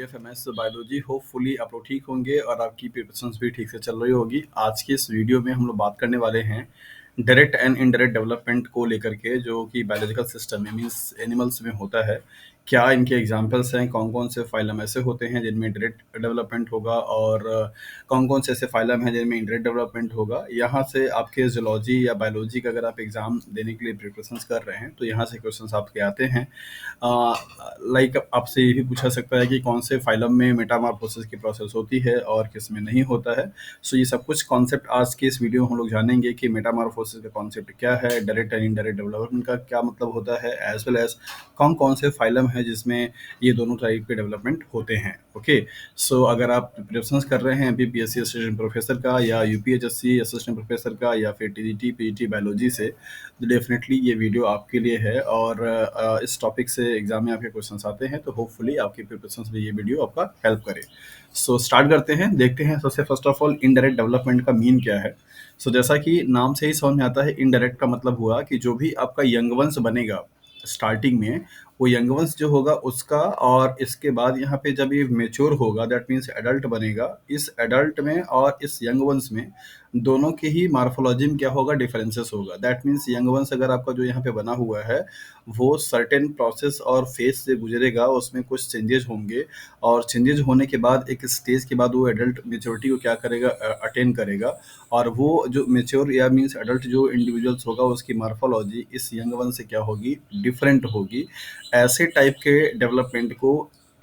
FMS biology hopefully आप लोग ठीक होंगे और आपकी प्रिपरेशंस भी ठीक से चल रही होगी। आज के इस वीडियो में हम लोग बात करने वाले हैं डायरेक्ट एंड इनडायरेक्ट डेवलपमेंट को लेकर के, जो कि बायोलॉजिकल सिस्टम में मींस एनिमल्स में होता है। क्या इनके एग्जांपल्स हैं, कौन कौन से फाइलम ऐसे होते हैं जिनमें डायरेक्ट डेवलपमेंट होगा और कौन कौन से ऐसे फाइलम हैं जिनमें इनडायरेक्ट डेवलपमेंट होगा। यहाँ से आपके जूलॉजी या बायोलॉजी का अगर आप एग्जाम देने के लिए प्रिपरेशंस कर रहे हैं तो यहाँ से क्वेश्चंस आपके आते हैं। लाइक आपसे ये भी पूछा सकता है कि कौन से फाइलम में मेटामॉर्फोसिस की प्रोसेस होती है और किस में नहीं होता है। सो ये सब कुछ कॉन्सेप्ट आज के इस वीडियो में हम लोग जानेंगे कि मेटामॉर्फोसिस का कॉन्सेप्ट क्या है, डायरेक्ट एंड इनडायरेक्ट डेवलपमेंट का क्या मतलब होता है, एज वेल एज कौन कौन से फाइलम है जिसमें ये दोनों टाइप के डेवलपमेंट होते हैं। ओके, सो अगर आप प्रिपरेशंस कर रहे हैं बीपीएससी असिस्टेंट प्रोफेसर का या यूपीएचएससी असिस्टेंट प्रोफेसर का या फिर टीजीटी पीजीटी बायोलॉजी से, तो डेफिनेटली ये वीडियो आपके लिए है। और इस टॉपिक से एग्जाम में आपके क्वेश्चंस आते हैं तो होपफुली आपकी प्रिपरेशंस में ये वीडियो आपका हेल्प करे। सो स्टार्ट करते हैं, देखते हैं सबसे first of all indirect development का मीन क्या है। सो जैसा कि नाम से ही समझ में आता है, इनडायरेक्ट का मतलब हुआ कि जो भी आपका यंग वंश बनेगा स्टार्टिंग में, वो यंग वंश जो होगा उसका, और इसके बाद यहाँ पे जब ये मेच्योर होगा दैट मीन्स एडल्ट बनेगा, इस एडल्ट में और इस यंग वंश में दोनों के ही मार्फोलॉजी में क्या होगा, डिफरेंसेस होगा। दैट मीन्स यंग वंश अगर आपका जो यहाँ पे बना हुआ है वो सर्टेन प्रोसेस और फेज से गुजरेगा, उसमें कुछ चेंजेस होंगे और चेंजेस होने के बाद एक स्टेज के बाद वो एडल्ट मेच्योरिटी को क्या करेगा, अटेन करेगा। और वो जो मेच्योर या मीन्स एडल्ट जो इंडिविजुअल्स होगा उसकी मार्फोलॉजी इस यंग वन से क्या होगी, डिफरेंट होगी। ऐसे टाइप के डेवलपमेंट को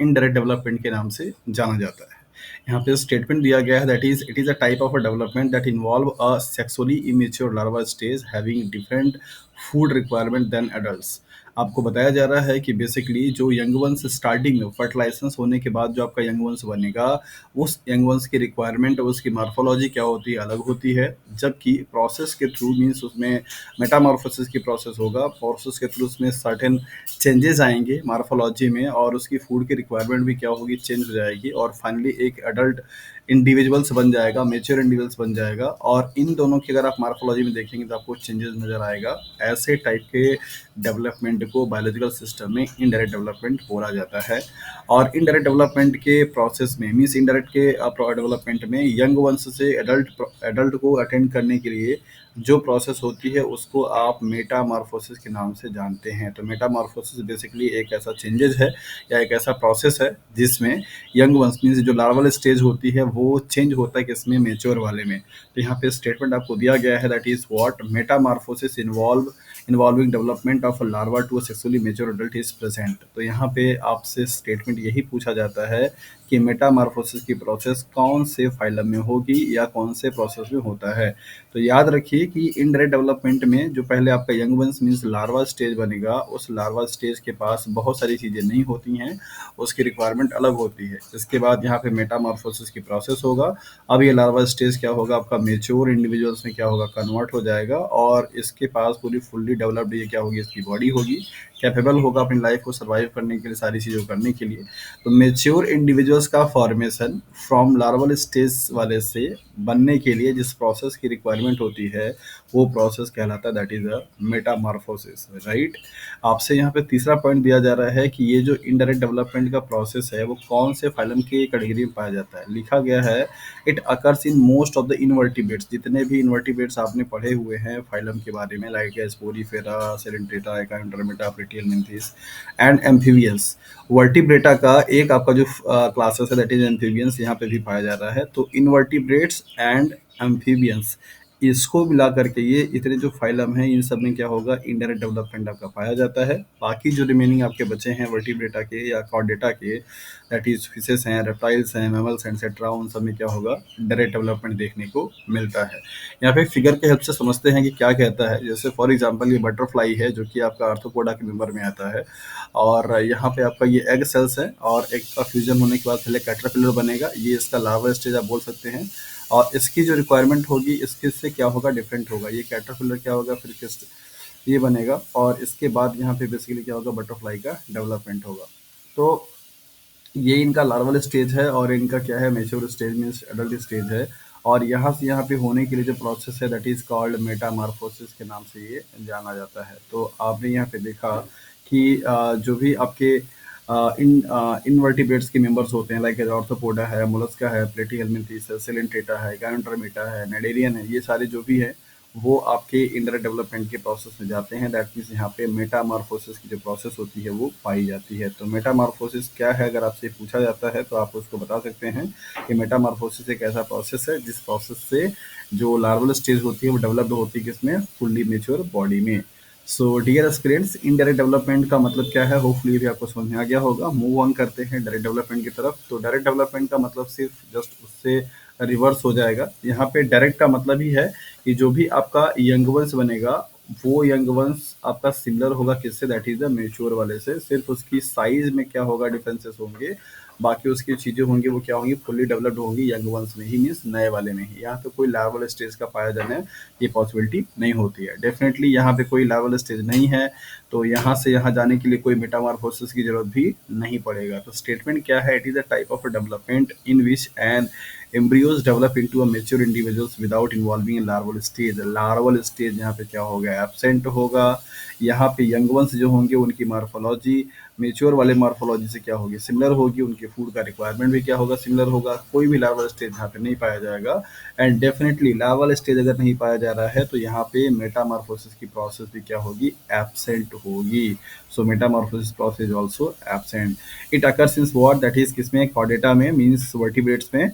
इनडायरेक्ट डेवलपमेंट के नाम से जाना जाता है। यहाँ पे स्टेटमेंट दिया गया है that is it is a type of a development that involve a sexually immature larva stage having different food requirement than adults. आपको बताया जा रहा है कि बेसिकली जो यंग वंश स्टार्टिंग में फर्टिलाइजेशन होने के बाद जो आपका यंग वंश बनेगा, उस यंग वंश की रिक्वायरमेंट और उसकी मार्फोलॉजी क्या होती है, अलग होती है। जबकि प्रोसेस के थ्रू मीन्स उसमें मेटामॉर्फोसिस की प्रोसेस होगा, प्रोसेस के थ्रू उसमें सर्टेन चेंजेस आएंगे मार्फोलॉजी में और उसकी फूड की रिक्वायरमेंट भी क्या होगी, चेंज हो जाएगी और फाइनली एक एडल्ट इंडिविजुअल्स बन जाएगा, मेच्योर इंडिविजुअल्स बन जाएगा। और इन दोनों की अगर आप मार्फोलॉजी में देखेंगे तो आपको चेंजेस नजर आएगा। ऐसे टाइप के डेवलपमेंट को बायोलॉजिकल सिस्टम में इनडायरेक्ट डेवलपमेंट बोला जाता है। और इनडायरेक्ट डेवलपमेंट के प्रोसेस में मीन्स इनडायरेक्ट के डेवलपमेंट में यंग वंश से एडल्ट को अटेंड करने के लिए जो प्रोसेस होती है उसको आप मेटामॉर्फोसिस के नाम से जानते हैं। तो मेटामॉर्फोसिस बेसिकली एक ऐसा चेंजेस है या एक ऐसा प्रोसेस है जिसमें यंग वंश मीन्स जो लार्वल स्टेज होती है वो चेंज होता है किसमें, मेच्योर वाले में। तो यहाँ पे स्टेटमेंट आपको दिया गया है that is what metamorphosis involving development of a larva to a sexually mature adult is present. तो यहाँ पे आपसे स्टेटमेंट यही पूछा जाता है कि मेटामॉर्फोसिस की प्रोसेस कौन से फाइलम में होगी या कौन से प्रोसेस में होता है। तो याद रखिए कि इनडायरेक्ट डेवलपमेंट में जो पहले आपका यंग वंश मीन्स लार्वा स्टेज बनेगा, उस लार्वा स्टेज के पास बहुत सारी चीज़ें नहीं होती हैं, उसकी रिक्वायरमेंट अलग होती है। इसके बाद यहाँ पे मेटामॉर्फोसिस की प्रोसेस होगा। अब ये लार्वा स्टेज क्या होगा, आपका मेच्योर इंडिविजुअल्स में क्या होगा, कन्वर्ट हो जाएगा और इसके पास पूरी फुल्ली डेवलप्ड ये क्या होगी, इसकी बॉडी होगी, कैपेबल होगा अपनी लाइफ को सर्वाइव करने के लिए, सारी चीज़ों करने के लिए। तो मेच्योर इंडिविजुअल्स का फॉर्मेशन फ्रॉम लार्वल स्टेज वाले से बनने के लिए जिस प्रोसेस की रिक्वायरमेंट होती है वो प्रोसेस कहलाता है that is a Metamorphosis, right. आपसे यहाँ पे तीसरा पॉइंट दिया जा रहा है कि ये जो इनडायरेक्ट डेवलपमेंट का प्रोसेस है वो कौन से फाइलम की कैटेगरी में पाया जाता है। लिखा गया है it occurs in most of the invertebrates. जितने भी इनवर्टिब्रेट्स आपने पढ़े हुए हैं फाइलम के बारे में, लाइक स्पोरीफेरा, सेरेंटेटा, एकाइंड्रोमेटा, प्लेटियलमिंथिस एंड एम्फीबियंस। वर्टिब्रेटा का एक आपका जो क्लासेस है दैट इज एम्फीबियंस, यहाँ पे भी पाया जा रहा है। तो इनवर्टिब्रेट्स एंड एम्फीबियंस, इसको मिला करके ये इतने जो फाइलम हैं इन सब में क्या होगा, इनडायरेक्ट डेवलपमेंट आपका पाया जाता है। बाकी जो रिमेनिंग आपके बचे हैं वर्टिब्रेटा के या कॉर्डेटा के, दैट इज फिशेस हैं, रेप्टाइल्स हैं, मैमल्स एटसेट्रा, उन सब में क्या होगा, डायरेक्ट डेवलपमेंट देखने को मिलता है। यहाँ पे फिगर के हेल्प से समझते हैं कि क्या कहता है। जैसे फॉर एग्जांपल ये बटरफ्लाई है जो कि आपका आर्थ्रोपोडा के मेंबर में आता है और यहाँ पे आपका ये एग सेल्स है और एग का फ्यूजन होने के बाद पहले कैटरपिलर बनेगा, ये इसका लार्वा स्टेज आप बोल सकते हैं। और इसकी जो रिक्वायरमेंट होगी इसके से क्या होगा, डिफरेंट होगा। ये कैटरपिलर क्या होगा, फिर किस ये बनेगा और इसके बाद यहाँ पे बेसिकली क्या होगा, बटरफ्लाई का डेवलपमेंट होगा। तो ये इनका लार्वल स्टेज है और इनका क्या है, mature stage means adult stage है। और यहाँ से यहाँ पे होने के लिए जो प्रोसेस है दैट इज कॉल्ड मेटामॉर्फोसिस के नाम से ये जाना जाता है। तो आपने यहाँ पे देखा कि जो भी आपके इनवर्टिब्रेट्स के मेंबर्स होते हैं, लाइक ऑर्थोपोडा है, मोलस्का है, प्लेटीहेल्मिन्थेस है, सेलेंटेटा है, गायनोडर्मेटा है, नेडेरियन है, ये सारे जो भी है वो आपके इंडर डेवलपमेंट के प्रोसेस में जाते हैं। दैट मीन्स यहाँ पे मेटामॉर्फोसिस की जो प्रोसेस होती है वो पाई जाती है। तो मेटामॉर्फोसिस क्या है, अगर आपसे पूछा जाता है तो आप उसको बता सकते हैं कि मेटामॉर्फोसिस एक ऐसा प्रोसेस है जिस प्रोसेस से जो लार्वल स्टेज होती है वो डेवलप्ड होती है किसमें, फुल्ली मेच्योर बॉडी में। So dear aspirants, indirect development का मतलब क्या है, होपफुली भी आपको समझ में आ गया होगा। मूव ऑन करते हैं डायरेक्ट डेवलपमेंट की तरफ। तो डायरेक्ट डेवलपमेंट का मतलब सिर्फ जस्ट उससे रिवर्स हो जाएगा। यहाँ पे डायरेक्ट का मतलब ही है कि जो भी आपका यंग वंश बनेगा वो यंग वंश आपका सिमिलर होगा किससे, दैट इज द मेच्योर वाले से। सिर्फ उसकी साइज में क्या होगा, डिफरेंसेस होंगे, बाकी उसकी चीजें होंगी वो क्या होंगी, फुल्ली डेवलप्ड होंगी यंग वंश में ही, मीन्स नए वाले में ही। यहाँ पे कोई लार्वल स्टेज का पाया जाना ये पॉसिबिलिटी नहीं होती है। डेफिनेटली यहाँ पे कोई लार्वल स्टेज नहीं है, तो यहाँ से यहाँ जाने के लिए कोई मेटामॉर्फोसिस की जरूरत भी नहीं पड़ेगा। तो स्टेटमेंट क्या है, it is a type of development in which N embryos develop into a mature individuals without involving in larval stage। larval stage यहाँ पे क्या होगा, एब्सेंट होगा। यहाँ पे यंग वंश जो होंगे उनकी मार्फोलॉजी मेच्योर वाले मार्फोलॉजी से क्या होगी, सिमिलर होगी। उनके फूड का रिक्वायरमेंट भी क्या होगा, सिमिलर होगा। कोई भी लार्वल स्टेज यहाँ पे नहीं पाया जाएगा। एंड डेफिनेटली लार्वल स्टेज अगर नहीं पाया जा रहा है तो यहाँ पे मेटामॉर्फोसिस की प्रोसेस भी क्या होगी, एब्सेंट होगी। So metamorphosis process also absent. It occurs in what, that is किसमें, कॉर्डेटा में, मीन्स वर्टिब्रेट्स में,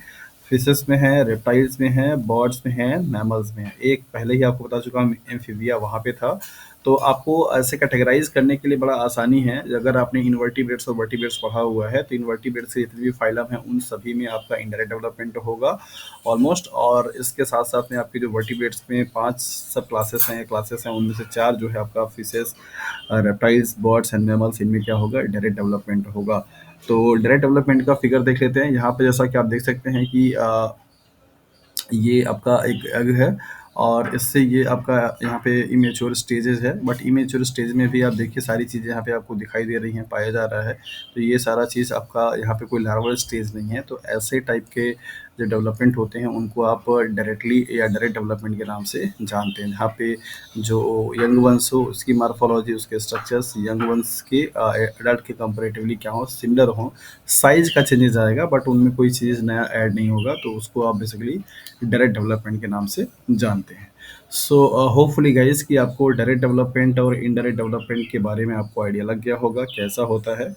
फिशेस में है, रेप्टाइल्स में है, बर्ड्स में है, मैमल्स में है। एक पहले ही आपको बता चुका हूँ एम्फीबिया वहाँ पे था। तो आपको ऐसे कैटेगराइज करने के लिए बड़ा आसानी है। अगर आपने इनवर्टिब्रेट्स और वर्टिब्रेट्स पढ़ा हुआ है तो इनवर्टिब्रेट्स के जितने भी फाइलम है उन सभी में आपका इंडायरेक्ट डेवलपमेंट होगा ऑलमोस्ट। और इसके साथ साथ में आपके जो वर्टिब्रेट्स में 5 सब क्लासेस हैं उनमें से 4 जो है आपका fishes, reptiles, birds and mammals, इनमें क्या होगा, डायरेक्ट डेवलपमेंट होगा। तो डायरेक्ट डेवलपमेंट का फिगर देख लेते हैं। यहाँ पे जैसा कि आप देख सकते हैं कि ये आपका एक एग है और इससे ये आपका यहाँ पे इमेच्योर स्टेजेस है। बट इमेच्योर स्टेज में भी आप देखिए सारी चीज़ें यहाँ पे आपको दिखाई दे रही हैं, पाया जा रहा है। तो ये सारा चीज़ आपका यहाँ पे कोई लार्वल स्टेज नहीं है। तो ऐसे टाइप के जो डेवलपमेंट होते हैं उनको आप डायरेक्टली या डायरेक्ट डेवलपमेंट के नाम से जानते हैं। जहाँ पे जो यंग वंश हो उसकी मार्फोलॉजी, उसके स्ट्रक्चर्स यंग वंश के एडल्ट के कंपेरेटिवली क्या हो, सिमिलर हो। साइज का चेंजेस आएगा बट उनमें कोई चीज़ नया ऐड नहीं होगा। तो उसको आप बेसिकली डायरेक्ट डेवलपमेंट के नाम से जानते हैं। सो होपफुली गाइस कि आपको डायरेक्ट डेवलपमेंट और इनडायरेक्ट डेवलपमेंट के बारे में आपको आइडिया लग गया होगा कैसा होता है।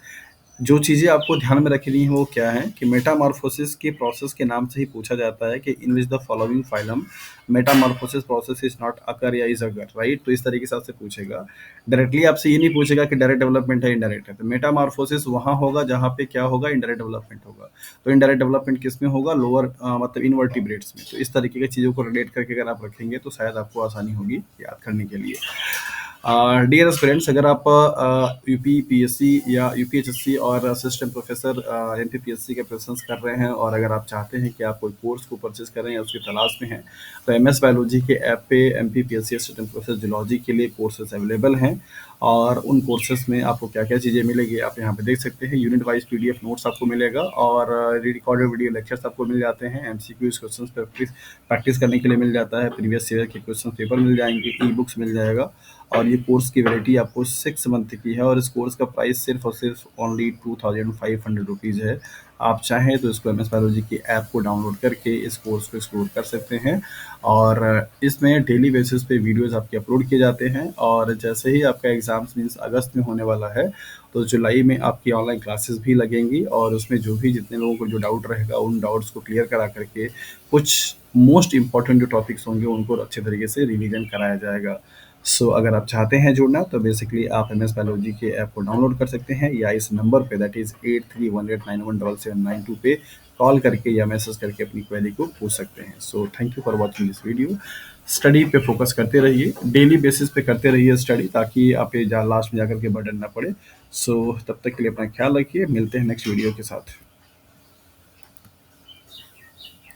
जो चीज़ें आपको ध्यान में रखनी है वो क्या है कि मेटामॉर्फोसिस के प्रोसेस के नाम से ही पूछा जाता है कि in which the following phylum metamorphosis process is not occur या इज अगर, राइट। तो इस तरीके से आपसे पूछेगा। डायरेक्टली आपसे ये नहीं पूछेगा कि डायरेक्ट डेवलपमेंट है इनडायरेक्ट है। तो मेटामॉर्फोसिस वहाँ होगा जहाँ पे क्या होगा, इनडायरेक्ट डेवलपमेंट होगा। तो इनडायरेक्ट डेवलपमेंट किस में होगा, लोअर मतलब इनवर्टिब्रेट्स में। तो इस तरीके की चीज़ों को रिलेट करके अगर आप रखेंगे तो शायद आपको आसानी होगी याद करने के लिए। डियर स्टूडेंट्स, अगर आप यूपी पीएससी या यूपीएचएससी और असिस्टेंट प्रोफेसर एमपीपीएससी के प्रिपरेशंस कर रहे हैं और अगर आप चाहते हैं कि आप कोई कोर्स को परचेज करें या उसकी तलाश में हैं तो एमएस बायोलॉजी के ऐप पे एमपीपीएससी असिस्टेंट प्रोफेसर जूलॉजी के लिए कोर्सेज अवेलेबल हैं। और उन कोर्सेज में आपको क्या क्या चीज़ें मिलेगी आप यहाँ पे देख सकते हैं। यूनिट वाइज पीडीएफ नोट्स आपको मिलेगा और रिकॉर्डेड वीडियो लेक्चर्स आपको मिल जाते हैं। एमसीक्यूज क्वेश्चंस प्रैक्टिस करने के लिए मिल जाता है। प्रीवियस ईयर के क्वेश्चन पेपर मिल जाएंगे, ई बुक्स मिल जाएगा। और ये कोर्स की वैलिडिटी आपको 6 मंथ की है और इस कोर्स का प्राइस सिर्फ और सिर्फ ओनली 2500 रुपीज़ है। आप चाहें तो इसको एमएस बायोलॉजी की ऐप को डाउनलोड करके इस कोर्स को एक्सप्लोर कर सकते हैं। और इसमें डेली बेसिस पे वीडियोस आपके अपलोड किए जाते हैं और जैसे ही आपका एग्ज़ाम्स मीन्स अगस्त में होने वाला है तो जुलाई में आपकी ऑनलाइन क्लासेस भी लगेंगी और उसमें जो भी जितने लोगों को जो डाउट रहेगा उन डाउट्स को क्लियर करा करके कुछ मोस्ट इंपॉर्टेंट जो टॉपिक्स होंगे उनको अच्छे तरीके से रिवीजन कराया जाएगा। सो अगर आप चाहते हैं जुड़ना तो बेसिकली आप एमएस बायोलॉजी के ऐप को डाउनलोड कर सकते हैं या इस नंबर पे दैट इज़ 8318917792 पे कॉल करके या मैसेज करके अपनी क्वेरी को पूछ सकते हैं। So thank you for watching this video. Study पे फोकस करते रहिए, डेली बेसिस पे करते रहिए स्टडी ताकि आप ये लास्ट में जाकर के बर्डन ना पड़े। सो तब तक के लिए अपना ख्याल रखिए, मिलते हैं नेक्स्ट वीडियो के साथ।